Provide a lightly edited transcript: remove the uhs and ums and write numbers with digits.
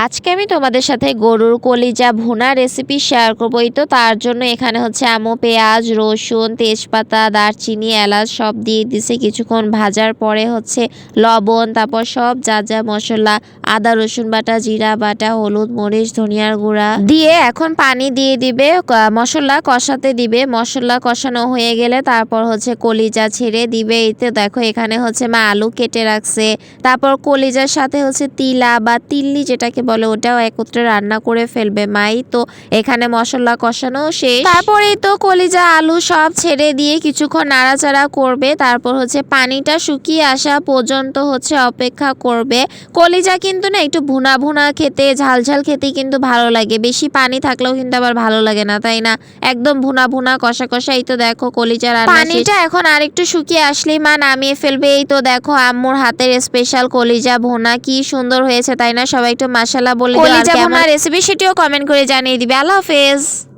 আজকে আমি তোমাদের সাথে গরুর কলিজা ভুনা রেসিপি শেয়ার করবো। তো তার জন্য এখানে হচ্ছে আম্মু পেঁয়াজ, রসুন, তেজপাতা, দারচিনি, এলাচ সব দিয়ে দিছে। কিছুক্ষণ ভাজার পরে হচ্ছে লবণ, তারপর সব যা যা মশলা, আদা রসুন বাটা, জিরা বাটা, হলুদ মরিচ ধনিয়ার গুঁড়া দিয়ে এখন পানি দিয়ে দিবে, মশলা কষাতে দিবে। মশলা কষানো হয়ে গেলে তারপর হচ্ছে কলিজা ছেড়ে দিবে। এতে দেখো এখানে হচ্ছে মা আলু কেটে রাখছে, তারপর কলিজার সাথে হচ্ছে তিলা বা তিল্লি যেটাকে বলে ওটাও একত্রে রান্না করে ফেলবে মাই। তো এখানে মশলা কষানো শেষ, তারপরেই তো কলিজা আলু সব ছেড়ে দিয়ে কিছুক্ষণ নাড়াচাড়া করবে। তারপর হচ্ছে পানিটা শুকিয়ে আসা পর্যন্ত হচ্ছে অপেক্ষা করবে। কলিজা কিন্তু না একটু ভুনা ভুনা খেতে, ঝাল ঝাল খেতে কিন্তু ভালো লাগে, বেশি পানি থাকলেও কিন্তু আবার ভালো লাগে না, তাই না? একদম ভুনা ভুনা কষা কষা। এই তো দেখো কলিজা রান্না পানিটা এখন আরেকটু শুকিয়ে আসলেই মা নামিয়ে ফেলবে। এই তো দেখো আম্মুর হাতের স্পেশাল কলিজা ভুনা কি সুন্দর হয়েছে, তাই না? সবাই একটু মাশাআল্লাহ বলে দিও। কলিজা ভুনা রেসিপি সেটিও কমেন্ট করে জানিয়ে দিবে। আল্লাহ হাফেজ।